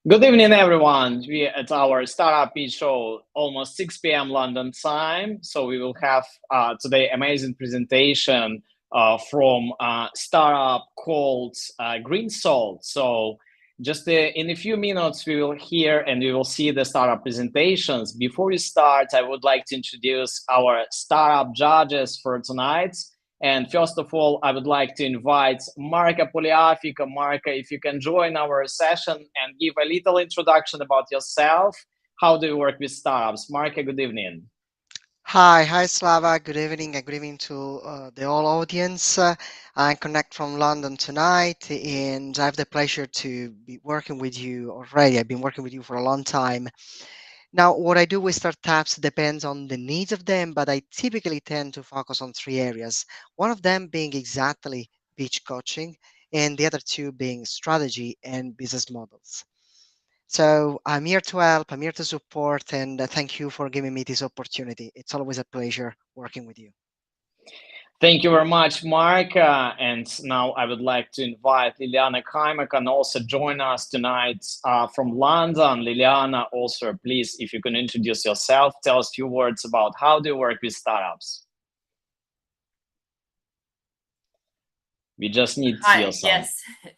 Good evening, everyone. We at our Startup Pitch Show, almost 6 p.m. London time. So we will have today amazing presentation from startup called Green Salt. So just in a few minutes, we will hear and we will see the startup presentations. Before we start, I would like to introduce our startup judges for tonight. And first of all, I would like to invite Marka Poliafika. Marka, if you can join our session and give a little introduction about yourself. How do you work with startups? Marka, good evening. Hi, Slava. Good evening, and good evening to the whole audience. I connect from London tonight, and I have the pleasure to be working with you already. I've been working with you for a long time. Now, what I do with startups depends on the needs of them, but I typically tend to focus on three areas. One of them being exactly pitch coaching, and the other two being strategy and business models. So I'm here to help, I'm here to support, and thank you for giving me this opportunity. It's always a pleasure working with you. Thank you very much, Mark. And now I would like to invite Liliana Kaimak and also join us tonight from London. Liliana, also, please, if you can introduce yourself, tell us a few words about how do you work with startups. We just need your sound.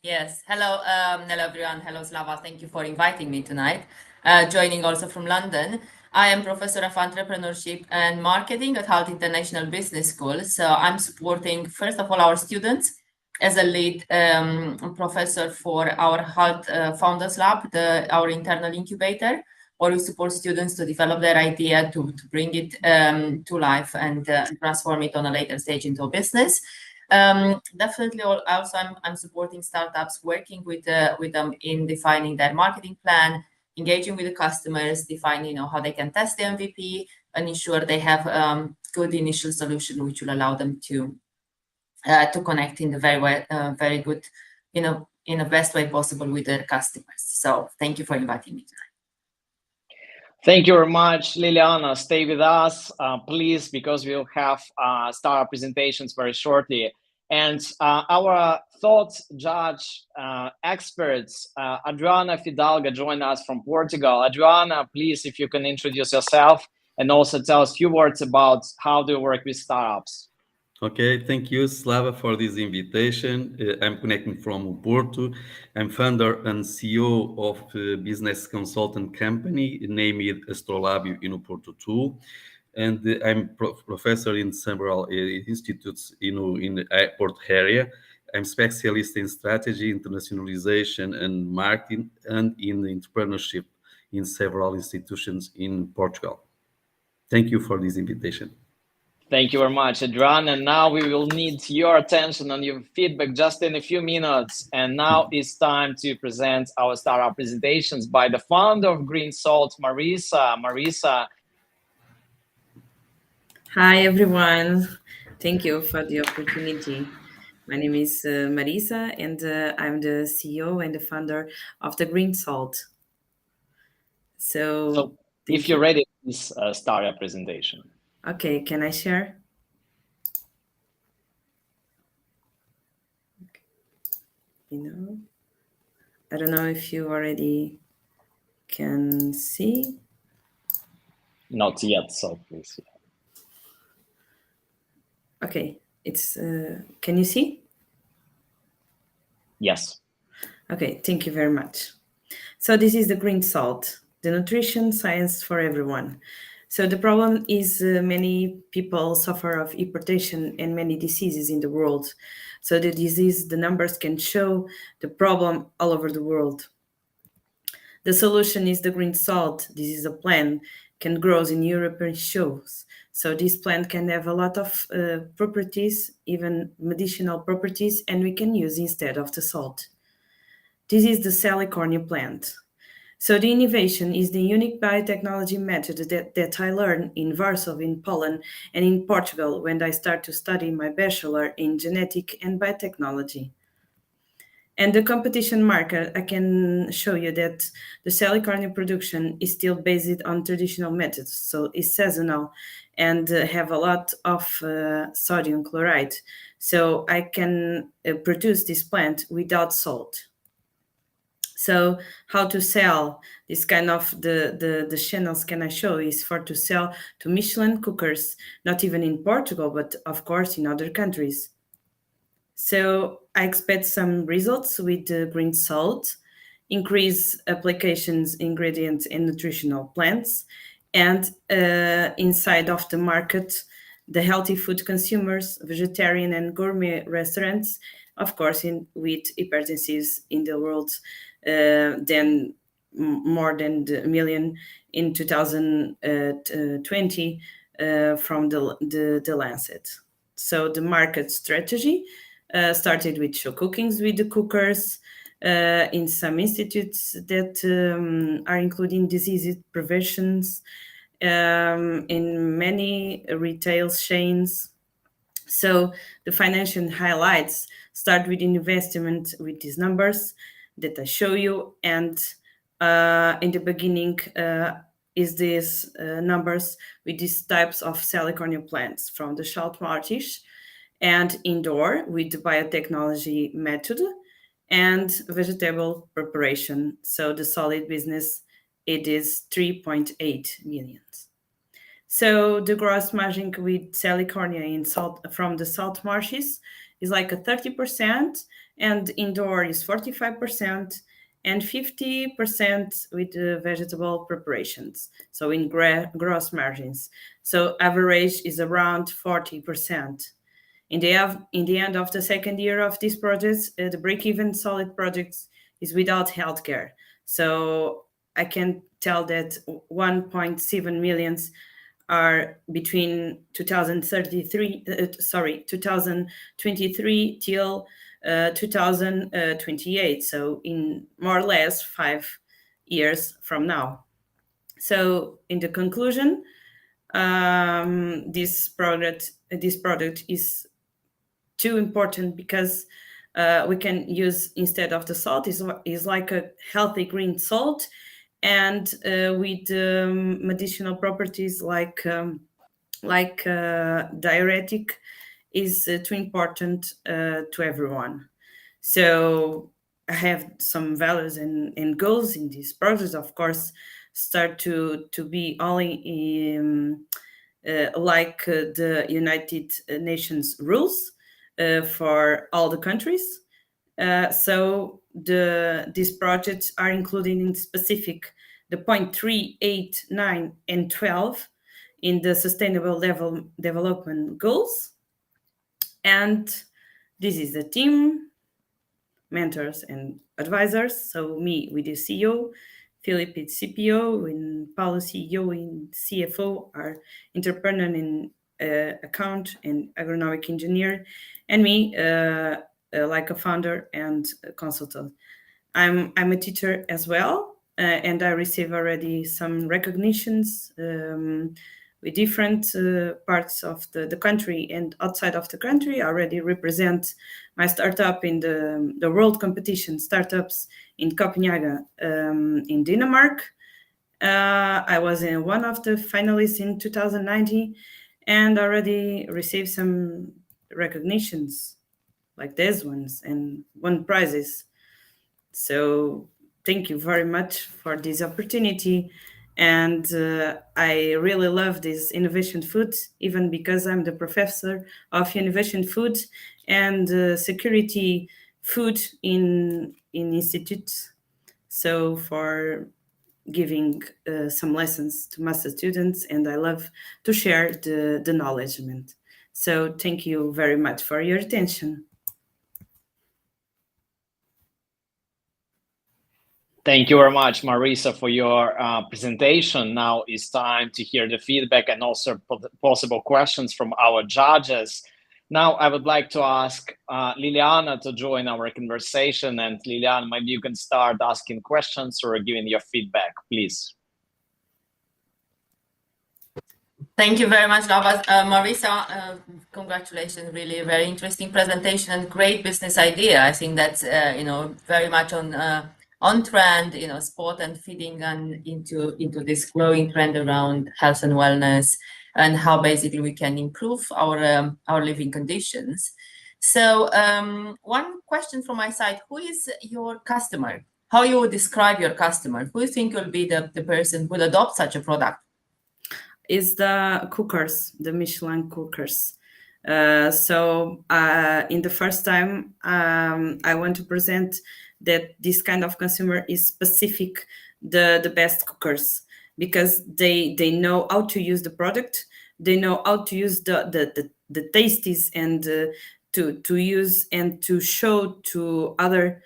Yes. Hello, hello everyone. Hello, Slava. Thank you for inviting me tonight. Joining also from London. I am professor of entrepreneurship and marketing at Halt International Business School. So I'm supporting, first of all, our students as a lead professor for our Halt Founders Lab, our internal incubator, where we support students to develop their idea, to bring it to life and transform it on a later stage into a business. Definitely also I'm supporting startups, working with them in defining their marketing plan, engaging with the customers, defining how they can test the MVP and ensure they have good initial solution which will allow them to connect in the very good, in the best way possible with their customers. So thank you for inviting me tonight. Thank you very much, Liliana. Stay with us, please, because we'll have startup presentations very shortly. And our thought judge experts, Adriana Fidalgo, join us from Portugal. Adriana, please, if you can introduce yourself and also tell us a few words about how do you work with startups. Okay, thank you, Slava, for this invitation. I'm connecting from Porto. I'm founder and CEO of a business consultant company named Astrolabio in Porto too. And I'm professor in several institutes in the airport area. I'm specialist in strategy, internationalization, and marketing, and in entrepreneurship in several institutions in Portugal. Thank you for this invitation. Thank you very much, Adrian. And now we will need your attention and your feedback just in a few minutes. And now it's time to present our startup presentations by the founder of Green Salt, Marisa. Marisa. Hi, everyone. Thank you for the opportunity. My name is Marisa, and I'm the CEO and the founder of the Green Salt. So if you're ready, please start your presentation. Okay, can I share? I don't know if you already can see. Not yet, so please. Okay, it's. Can you see? Yes. Okay, thank you very much. So this is the Green Salt, the nutrition science for everyone. So the problem is many people suffer of hypertension and many diseases in the world. So the numbers can show the problem all over the world. The solution is the Green Salt. This is a plant can grow in Europe and shows. So this plant can have a lot of properties, even medicinal properties, and we can use instead of the salt. This is the Salicornia plant. So the innovation is the unique biotechnology method that I learned in Warsaw, in Poland, and in Portugal when I started to study my bachelor in genetic and biotechnology. And the competition market, I can show you that the Salicornia production is still based on traditional methods, so it's seasonal and have a lot of sodium chloride. So I can produce this plant without salt. So how to sell this kind of the channels can I show is for to sell to Michelin cookers, not even in Portugal, but of course in other countries. So I expect some results with the Green Salt, increase applications, ingredients, and nutritional plants, and inside of the market, the healthy food consumers, vegetarian and gourmet restaurants, of course, with hypertensives in the world, then more than a million in 2020 from the Lancet. So the market strategy started with show cookings with the cookers in some institutes that are including disease preventions in many retail chains. So the financial highlights start with investment with these numbers that I show you, and in the beginning is these numbers with these types of Salicornia plants from the Saltmarsh and indoor with the biotechnology method and vegetable preparation. So the solid business, it is 3.8 million. So the gross margin with Salicornia in salt from the salt marshes is like a 30%, and indoor is 45%, and 50% with the vegetable preparations. So in gross margins. So average is around 40%. In the end of the second year of these projects, the break-even solid projects is without healthcare. So I can tell that 1.7 millions are between 2023 till 2028. So in more or less 5 years from now. So in the conclusion, this product is too important because we can use instead of the salt is like a healthy green salt, and with medicinal properties like diuretic is too important to everyone. So I have some values and goals in this project. Of course, start to be only like the United Nations rules for all the countries. So these projects are included in specific the point 3, 8, 9, and 12 in the Sustainable Development Goals. And this is the team, mentors and advisors. So me with the CEO, Philip is CPO, and Paulo CEO and CFO are entrepreneur and account and agronomic engineer, and me like a founder and a consultant. I'm a teacher as well, and I receive already some recognitions with different parts of the country and outside of the country. I already represent my startup in the world competition startups in Copenhagen in Denmark. I was in one of the finalists in 2019 and already received some recognitions like these ones and won prizes. So thank you very much for this opportunity. And I really love this innovation food, even because I'm the professor of innovation food and security food in institutes. So for giving some lessons to master students, and I love to share the knowledge. So thank you very much for your attention. Thank you very much, Marisa, for your presentation. Now it's time to hear the feedback and also possible questions from our judges. Now I would like to ask Liliana to join our conversation. And Liliana, maybe you can start asking questions or giving your feedback, please. Thank you very much, Marisa. Congratulations, really very interesting presentation and great business idea. I think that's very much on trend, sport and feeding and into this growing trend around health and wellness and how basically we can improve our living conditions. So one question from my side: who is your customer? How you would describe your customer? Who you think will be the person who will adopt such a product? Is the cookers, the Michelin cookers. So in the first time, I want to present that this kind of consumer is specific the best cookers, because they know how to use the product, they know how to use the tasties and to use and to show to other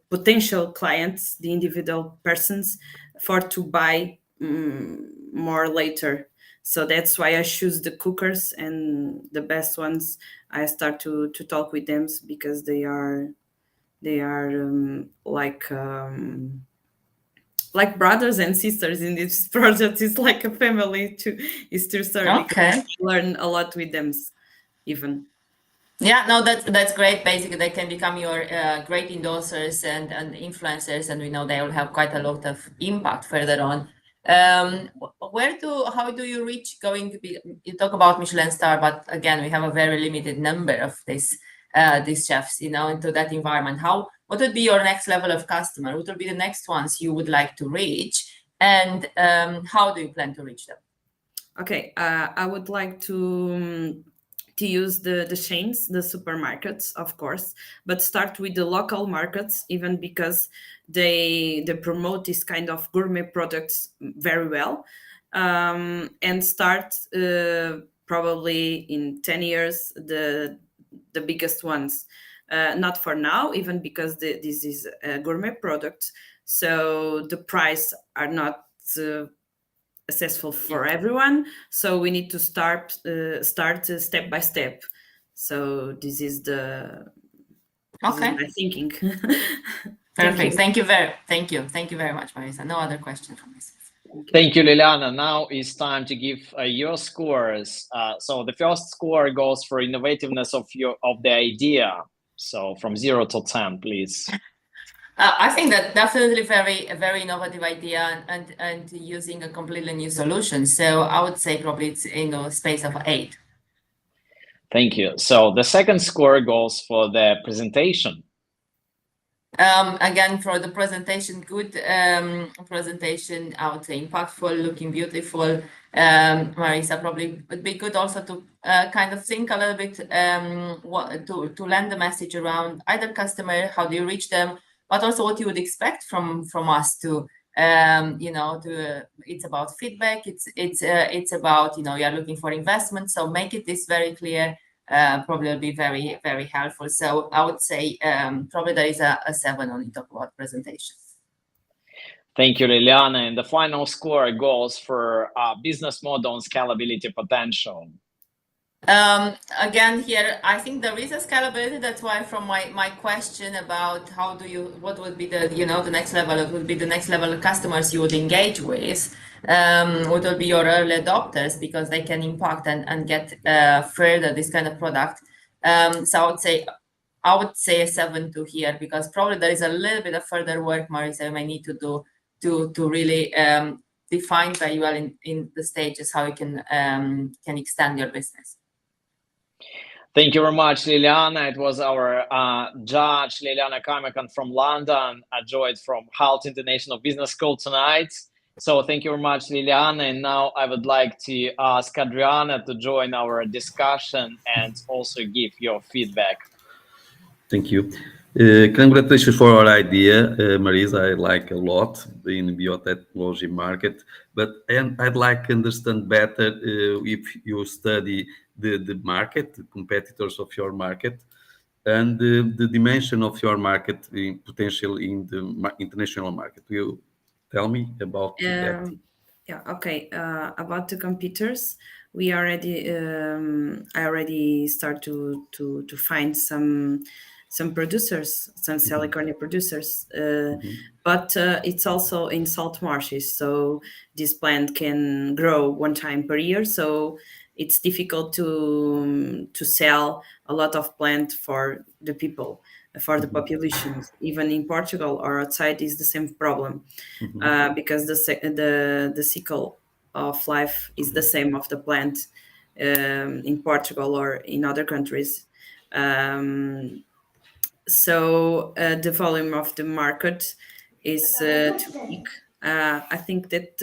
potential clients, the individual persons, for to buy more later. So that's why I choose the cookers, and the best ones I start to talk with them, because they are like brothers and sisters in this project. It's like a family is to start. Okay. Learn a lot with them even. Yeah, no, that's great. Basically, they can become your great endorsers and influencers, and we know they will have quite a lot of impact further on. How do you reach going to be? You talk about Michelin star, but again, we have a very limited number of these chefs, into that environment. What would be your next level of customer? What would be the next ones you would like to reach, and how do you plan to reach them? Okay, I would like to use the chains, the supermarkets, of course, but start with the local markets, even because they promote this kind of gourmet products very well, and start probably in 10 years the biggest ones. Not for now, even because this is a gourmet product, so the price are not accessible for everyone. So we need to start step by step. So this is my thinking. Perfect. Thank you very much, Marisa. No other questions from myself. Thank you, Liliana. Now it's time to give your scores. So the first score goes for innovativeness of the idea. So from 0 to 10, please. I think that definitely a very innovative idea and using a completely new solution. So I would say probably it's in a space of 8. Thank you. So the second score goes for the presentation. Again, for the presentation, good presentation, I would say impactful, looking beautiful. Marisa, probably would be good also to kind of think a little bit to land the message around either customer, how do you reach them, but also what you would expect from us to it's about feedback. It's about you're looking for investment. So make this very clear. Probably will be very, very helpful. So I would say probably there is a 7 when you talk about presentation. Thank you, Liliana. And the final score goes for business model and scalability potential. Again, here, I think there is a scalability. That's why from my question about what would be the, the next level, it would be the next level of customers you would engage with, what will be your early adopters, because they can impact and get further this kind of product. So I would say a 7.2 here, because probably there is a little bit of further work, Marisa, you may need to do to really define very well in the stages how you can extend your business. Thank you very much, Liliana. It was our judge, Liliana Kamikan from London, joined from HALT International Business School tonight. So thank you very much, Liliana. And now I would like to ask Adriana to join our discussion and also give your feedback. Thank you. Congratulations for our idea, Marisa. I like a lot in biotechnology market, but I'd like to understand better if you study the market, the competitors of your market, and the dimension of your market potential in the international market. Will you tell me about that? Yeah, okay. About the computers, we already I already start to find some producers, some Salicornia producers, but it's also in salt marshes, so this plant can grow one time per year, so it's difficult to sell a lot of plant for the people, for the populations. Even in Portugal or outside is the same problem, because the cycle of life is the same of the plant in Portugal or in other countries. So the volume of the market is too big. I think that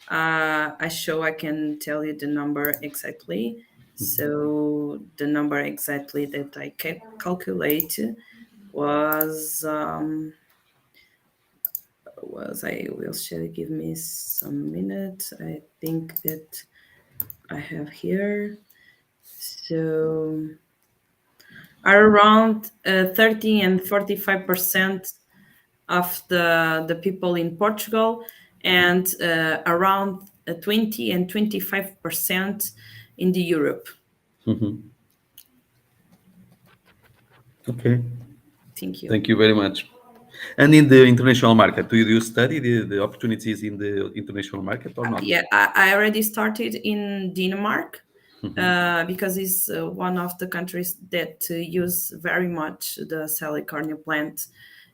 I can tell you the number exactly. So the number exactly that I calculate was I will share. Give me some minutes. I think that I have here. So around 30 and 45% of the people in Portugal, and around 20 and 25% in the Europe. Okay. Thank you. Thank you very much. And in the international market, do you study the opportunities in the international market or not? Yeah, I already started in Denmark, because it's one of the countries that use very much the Salicornia plant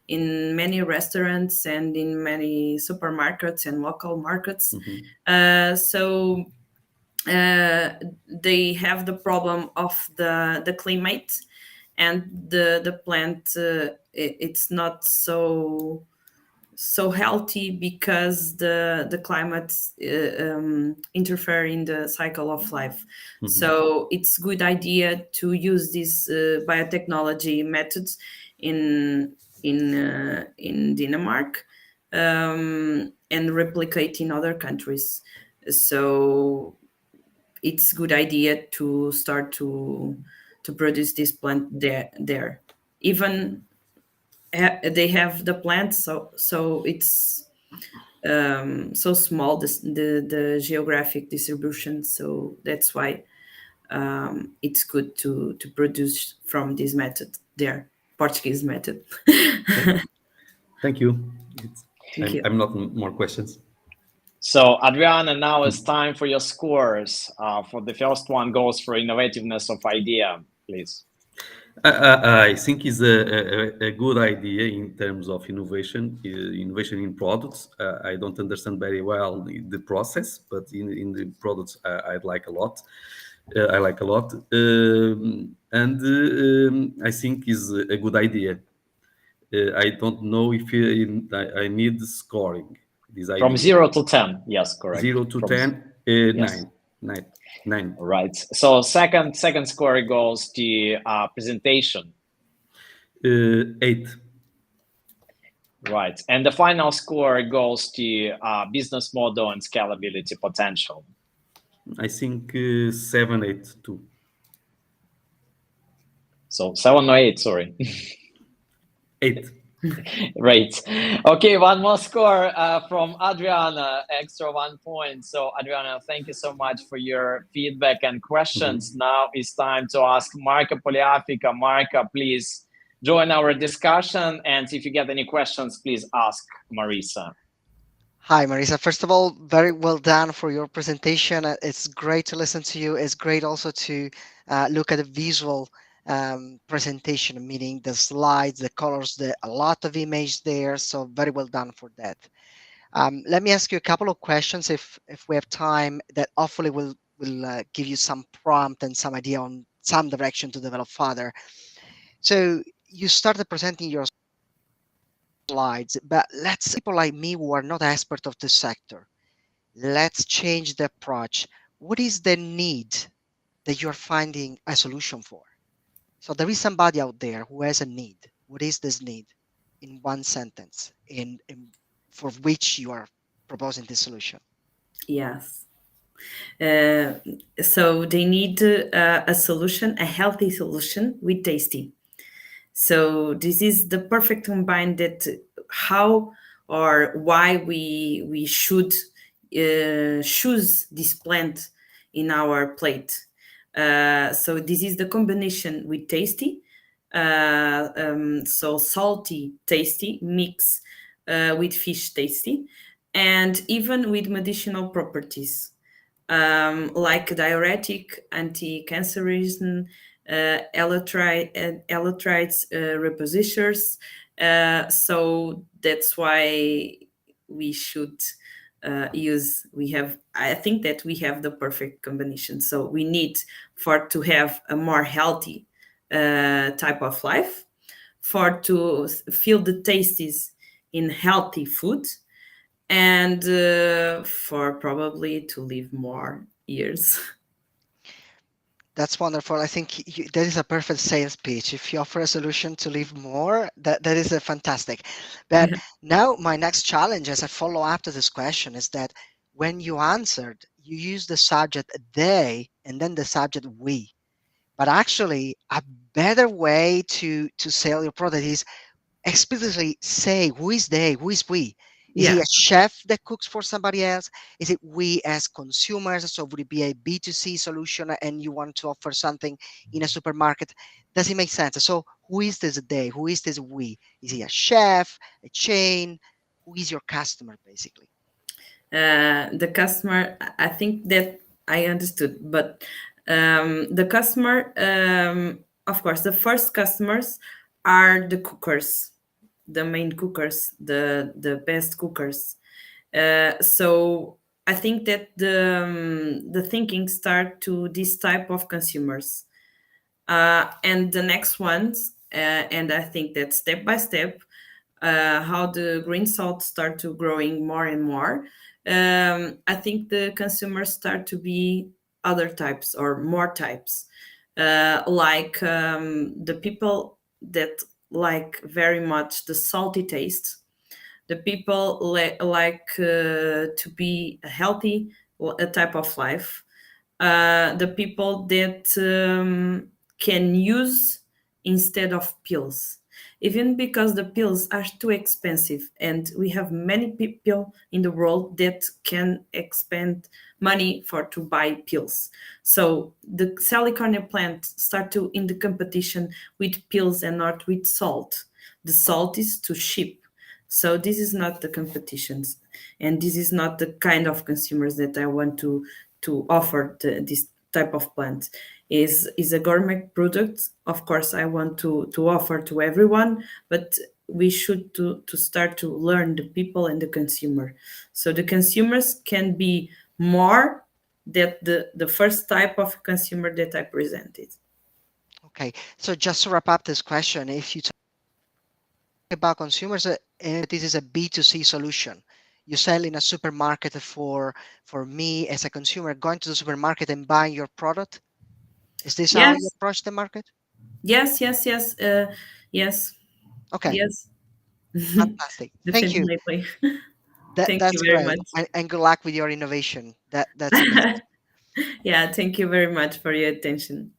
in many restaurants and in many supermarkets and local markets. So they have the problem of the climate, and the plant it's not so healthy because the climate interfere in the cycle of life. So it's good idea to use these biotechnology methods in Denmark, and replicate in other countries. So it's good idea to start to produce this plant there. Even they have the plant, so it's so small, the geographic distribution. So that's why it's good to produce from this method there, Portuguese method. Thank you. Thank you. I'm not more questions. So Adriana, now it's time for your scores. For the first one goes for innovativeness of idea, please. I think is a good idea in terms of innovation in products. I don't understand very well the process, but in the products I like a lot. And I think is a good idea. I don't know if I need scoring this idea. From 0 to 10, yes, correct. 0 to From 10, yes. 9. Right. So second score goes to presentation. 8. Right. And the final score goes to business model and scalability potential. I think 7, 8 too. So 7 or 8, sorry. 8. Great. Okay, one more score from Adriana, extra 1 point. So Adriana, thank you so much for your feedback and questions. Now it's time to ask Marca Poliafica. Marca, please join our discussion. And if you get any questions, please ask Marisa. Hi, Marisa. First of all, very well done for your presentation. It's great to listen to you. It's great also to look at the visual presentation, meaning the slides, the colors, a lot of image there. So very well done for that. Let me ask you a couple of questions if we have time that hopefully will give you some prompt and some idea on some direction to develop further. So you started presenting your slides, but let's people like me who are not expert of the sector. Let's change the approach. What is the need that you're finding a solution for? So there is somebody out there who has a need. What is this need in one sentence for which you are proposing this solution? Yes. So they need a solution, a healthy solution with tasty. So this is the perfect combine that how or why we should choose this plant in our plate. So this is the combination with tasty. So salty, tasty mix with fish tasty, and even with medicinal properties like diuretic, anti-cancerogen, electrolytes, repositors. So that's why we should I think that we have the perfect combination. So we need to have a more healthy type of life, to feel the tastes in healthy food, and for probably to live more years. That's wonderful. I think that is a perfect sales pitch. If you offer a solution to live more, that is a fantastic. But now my next challenge as a follow-up to this question is that when you answered, you used the subject they and then the subject we. But actually, a better way to sell your product is explicitly say who is they, who is we. Is he a chef that cooks for somebody else? Is it we as consumers? So would it be a B2C solution and you want to offer something in a supermarket? Does it make sense? So who is this they? Who is this we? Is he a chef, a chain? Who is your customer, basically? The customer, I think that I understood, but the customer, of course, the first customers are the cookers, the main cookers, the best cookers. So I think that the thinking start to this type of consumers, and the next ones, and I think that step by step, how the green salt start to growing more and more. I think the consumers start to be other types or more types, like the people that like very much the salty taste, the people like to be a healthy type of life, the people that can use instead of pills, even because the pills are too expensive and we have many people in the world that can expend money to buy pills. So the Salicornia plant start to in the competition with pills and not with salt. The salt is too cheap. So this is not the competitions, and this is not the kind of consumers that I want to offer this type of plant. Is a gourmet product. Of course, I want to offer to everyone, but we should to start to learn the people and the consumer. So the consumers can be more that the first type of consumer that I presented. Okay, so just to wrap up this question, if you talk about consumers, this is a B2C solution. You sell in a supermarket for me as a consumer going to the supermarket and buying your product. Is this how you approach the market? Yes. Yes. Okay. Yes. Fantastic. Thank you. Thank that's you very great. much. And good luck with your innovation. That's amazing. Yeah, thank you very much for your attention.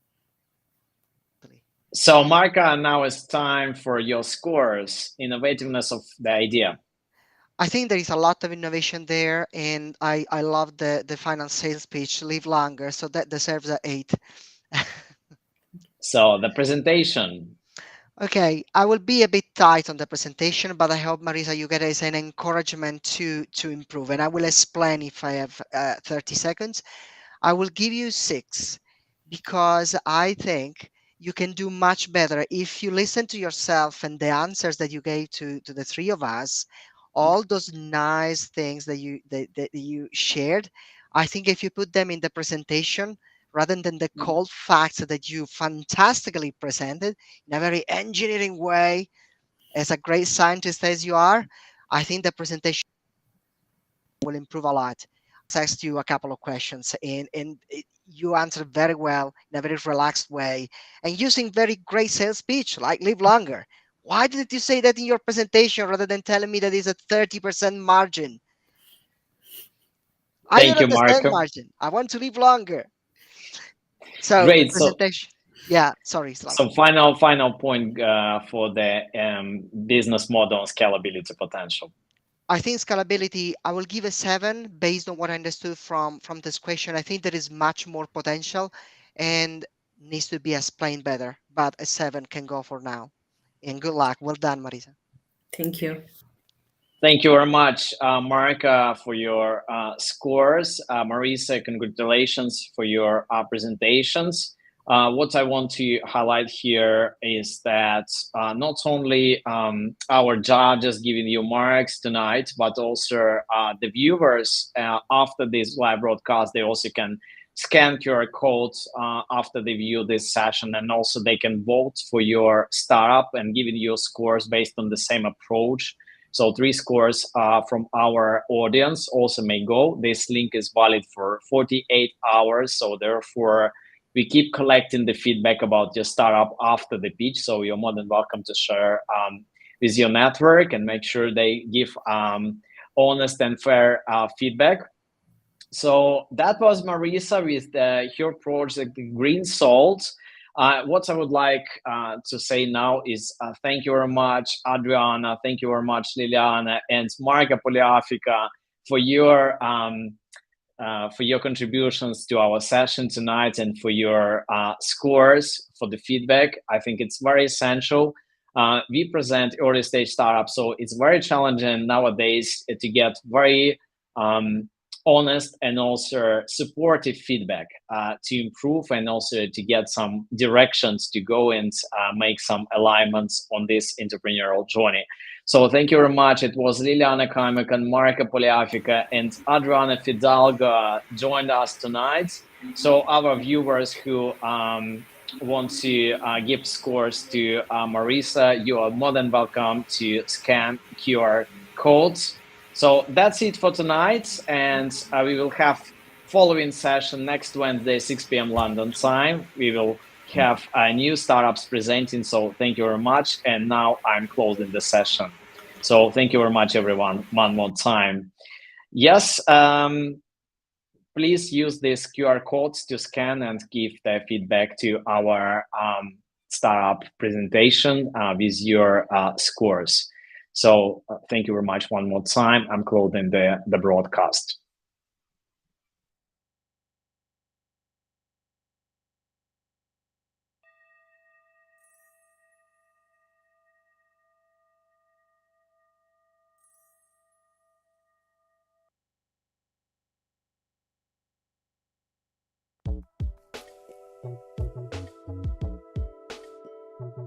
So Marka, now it's time for your scores, innovativeness of the idea. I think there is a lot of innovation there, and I love the final sales pitch, live longer, so that deserves an 8. So the presentation. Okay, I will be a bit tight on the presentation, but I hope, Marisa, you get as an encouragement to improve, and I will explain if I have 30 seconds. I will give you 6 because I think you can do much better if you listen to yourself and the answers that you gave to the three of us, all those nice things that you shared. I think if you put them in the presentation rather than the cold facts that you fantastically presented in a very engineering way, as a great scientist as you are, I think the presentation will improve a lot. I asked you a couple of questions, and you answered very well in a very relaxed way, and using very great sales pitch like live longer. Why did you say that in your presentation rather than telling me that it's a 30% margin? I don't Thank you, understand Marco. margin. I want to live longer. So the Great. presentation. Yeah, sorry, Slava. So final point for the business model and scalability potential. I think scalability, I will give a 7 based on what I understood from this question. I think there is much more potential and needs to be explained better, but a 7 can go for now. And good luck. Well done, Marisa. Thank you. Thank you very much, Mark, for your scores. Marisa, congratulations for your presentations. What I want to highlight here is that not only our judges giving you marks tonight, but also the viewers after this live broadcast, they also can scan QR codes after they view this session, and also they can vote for your startup and giving you scores based on the same approach. So 3 scores from our audience also may go. This link is valid for 48 hours. So therefore, we keep collecting the feedback about your startup after the pitch. So you're more than welcome to share with your network and make sure they give honest and fair feedback. So that was Marisa with her project Green Salt. What I would like to say now is thank you very much, Adriana. Thank you very much, Liliana and Marga Poliafica for your contributions to our session tonight and for your scores, for the feedback. I think it's very essential. We present early stage startups, so it's very challenging nowadays to get very honest and also supportive feedback to improve and also to get some directions to go and make some alignments on this entrepreneurial journey. So thank you very much. It was Liliana Kaimak and Marika Poliafica and Adriana Fidalgo joined us tonight. So our viewers who want to give scores to Marisa, you are more than welcome to scan QR codes. So that's it for tonight, and we will have following session next Wednesday, 6 p.m. London time. We will have new startups presenting, so thank you very much. And now I'm closing the session. So thank you very much, everyone, one more time. Yes, please use these QR codes to scan and give the feedback to our startup presentation with your scores. So thank you very much one more time. I'm closing the broadcast.